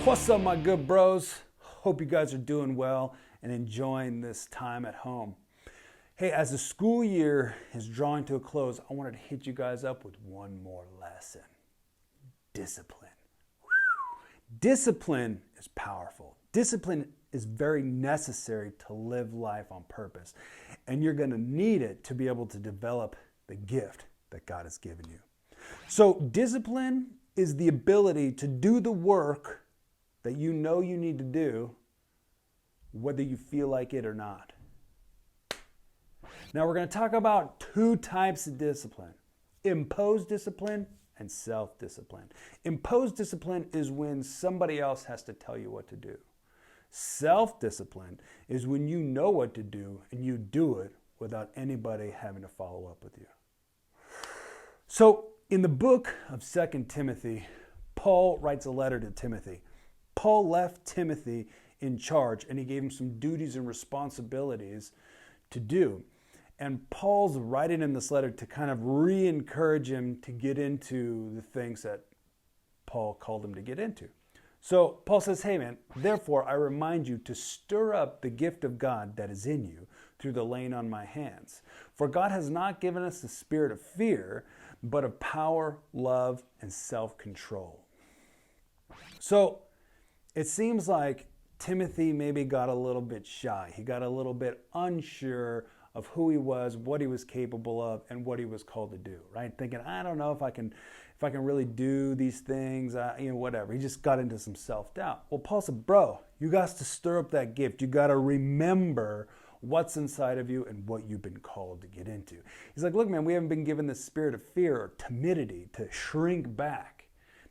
What's up, my good bros? Hope you guys are doing well and enjoying this time at home. Hey, as the school year is drawing to a close, I wanted to hit you guys up with one more lesson. Discipline. Discipline is powerful. Discipline is very necessary to live life on purpose. And you're going to need it to be able to develop the gift that God has given you. So discipline is the ability to do the work that you know you need to do, whether you feel like it or not. Now we're going to talk about two types of discipline: imposed discipline and self-discipline. Imposed discipline is when somebody else has to tell you what to do. Self-discipline is when you know what to do and you do it without anybody having to follow up with you. So in the book of 2 Timothy, Paul writes a letter to Timothy. Paul left Timothy in charge and he gave him some duties and responsibilities to do. And Paul's writing in this letter to kind of re-encourage him to get into the things that Paul called him to get into. So Paul says, hey man, therefore I remind you to stir up the gift of God that is in you through the laying on my hands. For God has not given us the spirit of fear, but of power, love, and self-control. So it seems like Timothy maybe got a little bit shy. He got a little bit unsure of who he was, what he was capable of, and what he was called to do, right? Thinking, I don't know if I can really do these things, whatever. He just got into some self-doubt. Well, Paul said, bro, you got to stir up that gift. You got to remember what's inside of you and what you've been called to get into. He's like, look, man, we haven't been given the spirit of fear or timidity to shrink back.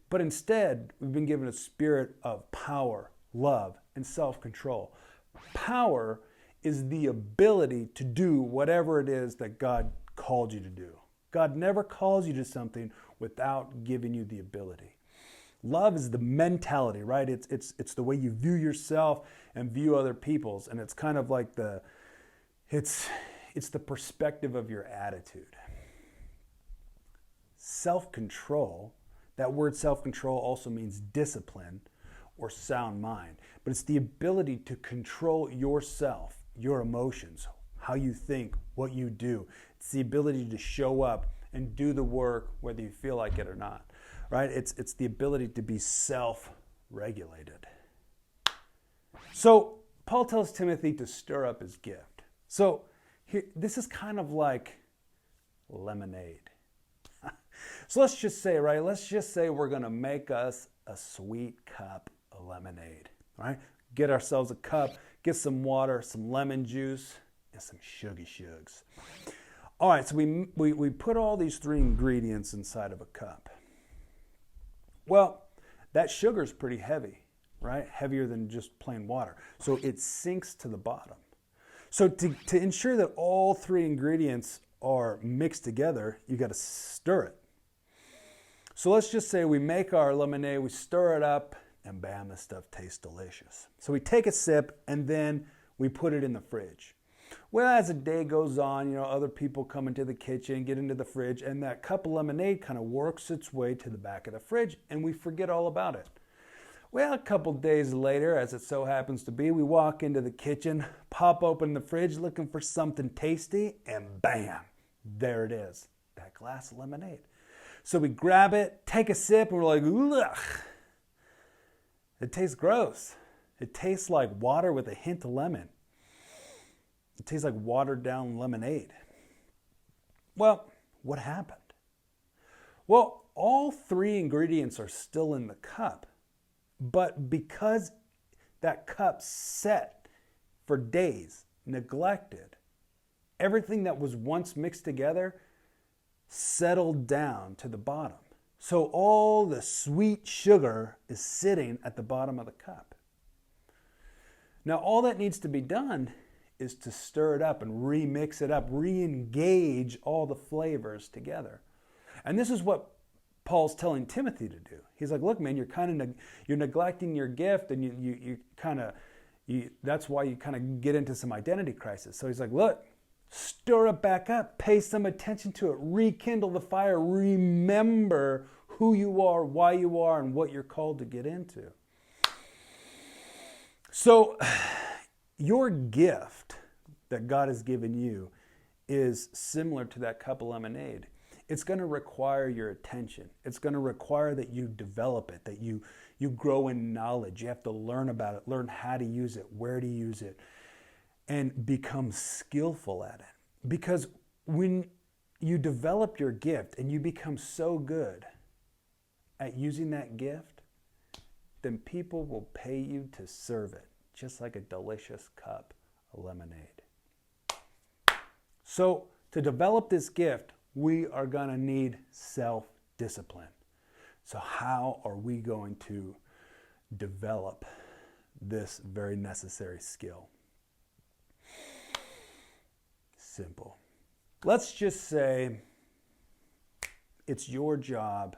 But instead, we've been given a spirit of power, love, and self-control. Power is the ability to do whatever it is that God called you to do. God never calls you to something without giving you the ability. Love is the mentality, right? It's the way you view yourself and view other people's, and it's kind of like it's the perspective of your attitude. Self-control, that word self-control also means discipline or sound mind, but it's the ability to control yourself, your emotions, how you think, what you do. It's the ability to show up and do the work whether you feel like it or not, right? It's the ability to be self-regulated. So Paul tells Timothy to stir up his gift. So here, this is kind of like lemonade. So let's just say we're going to make us a sweet cup of lemonade, right? Get ourselves a cup, get some water, some lemon juice, and some sugar. All right, so we put all these three ingredients inside of a cup. Well, that sugar is pretty heavy, right? Heavier than just plain water. So it sinks to the bottom. So to ensure that all three ingredients are mixed together, you got to stir it. So let's just say we make our lemonade, we stir it up, and bam, this stuff tastes delicious. So we take a sip and then we put it in the fridge. Well, as the day goes on, other people come into the kitchen, get into the fridge, and that cup of lemonade kind of works its way to the back of the fridge, and we forget all about it. Well, a couple days later, as it so happens to be, we walk into the kitchen, pop open the fridge looking for something tasty, and bam, there it is, that glass of lemonade. So we grab it, take a sip, and we're like, ugh, it tastes gross. It tastes like water with a hint of lemon. It tastes like watered down lemonade. Well, what happened? Well, all three ingredients are still in the cup, but because that cup sat for days, neglected, everything that was once mixed together settled down to the bottom. So all the sweet sugar is sitting at the bottom of the cup. Now all that needs to be done is to stir it up and remix it up, re-engage all the flavors together. And this is what Paul's telling Timothy to do. He's like, look, man, you're neglecting your gift, and that's why you kind of get into some identity crisis. So he's like, look, stir it back up, pay some attention to it, rekindle the fire, remember who you are, why you are, and what you're called to get into. So your gift that God has given you is similar to that cup of lemonade. It's going to require your attention. It's going to require that you develop it, that you grow in knowledge. You have to learn about it, learn how to use it, where to use it, and become skillful at it. Because when you develop your gift and you become so good at using that gift, then people will pay you to serve it, just like a delicious cup of lemonade. So to develop this gift, we are going to need self-discipline. So how are we going to develop this very necessary skill? Simple. Let's just say it's your job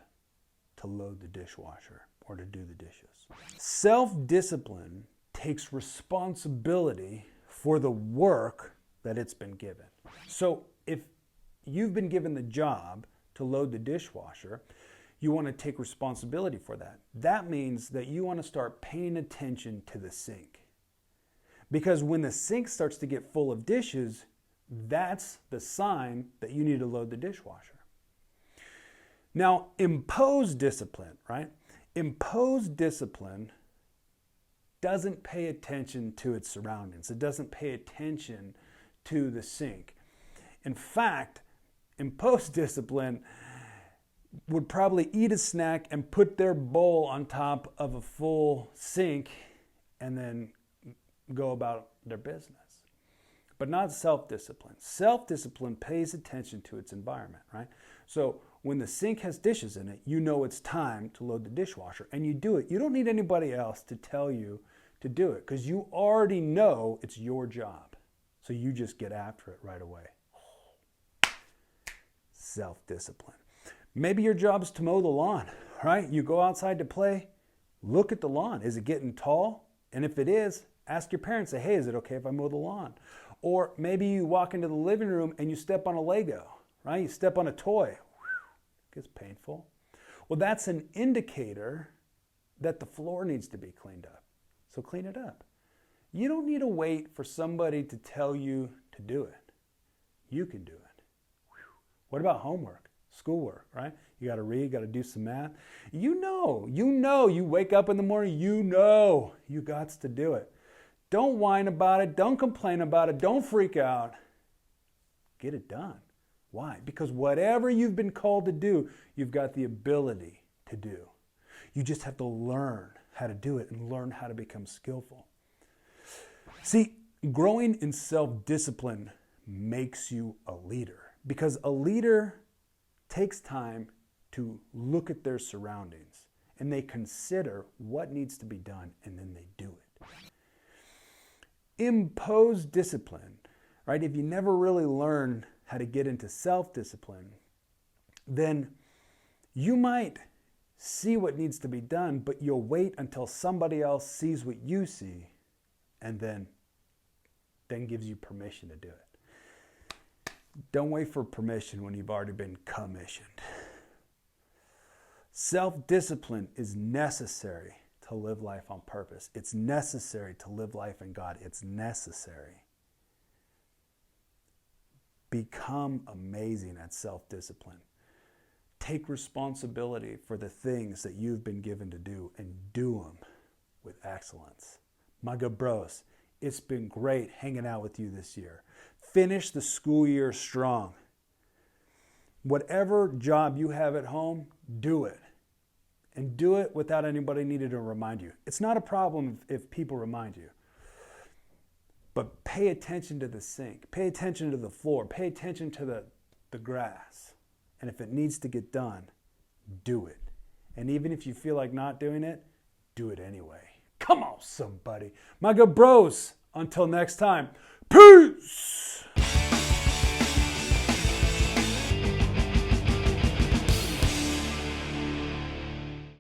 to load the dishwasher or to do the dishes. Self-discipline takes responsibility for the work that it's been given. So if you've been given the job to load the dishwasher, you want to take responsibility for that. That means that you want to start paying attention to the sink. Because when the sink starts to get full of dishes, that's the sign that you need to load the dishwasher. Now, imposed discipline, right? Imposed discipline doesn't pay attention to its surroundings. It doesn't pay attention to the sink. In fact, imposed discipline would probably eat a snack and put their bowl on top of a full sink and then go about their business. But not self-discipline. Self-discipline pays attention to its environment, right? So when the sink has dishes in it, you know it's time to load the dishwasher, and you do it. You don't need anybody else to tell you to do it because you already know it's your job. So you just get after it right away. Self-discipline. Maybe your job is to mow the lawn, right? You go outside to play, look at the lawn. Is it getting tall? And if it is, ask your parents, say, hey, is it okay if I mow the lawn? Or maybe you walk into the living room and you step on a Lego, right? You step on a toy. It gets painful. Well, that's an indicator that the floor needs to be cleaned up. So clean it up. You don't need to wait for somebody to tell you to do it. You can do it. What about homework, schoolwork, right? You got to read, you got to do some math. You wake up in the morning, you got to do it. Don't whine about it. Don't complain about it. Don't freak out. Get it done. Why? Because whatever you've been called to do, you've got the ability to do. You just have to learn how to do it and learn how to become skillful. See, growing in self-discipline makes you a leader because a leader takes time to look at their surroundings and they consider what needs to be done and then they do it. Imposed discipline, right? If you never really learn how to get into self-discipline, then you might see what needs to be done, but you'll wait until somebody else sees what you see and then gives you permission to do it. Don't wait for permission when you've already been commissioned. Self-discipline is necessary to live life on purpose. It's necessary to live life in God. It's necessary. Become amazing at self-discipline. Take responsibility for the things that you've been given to do and do them with excellence. My good bros, it's been great hanging out with you this year. Finish the school year strong. Whatever job you have at home, do it. And do it without anybody needing to remind you. It's not a problem if people remind you. But pay attention to the sink. Pay attention to the floor. Pay attention to the grass. And if it needs to get done, do it. And even if you feel like not doing it, do it anyway. Come on, somebody. My good bros, until next time, peace!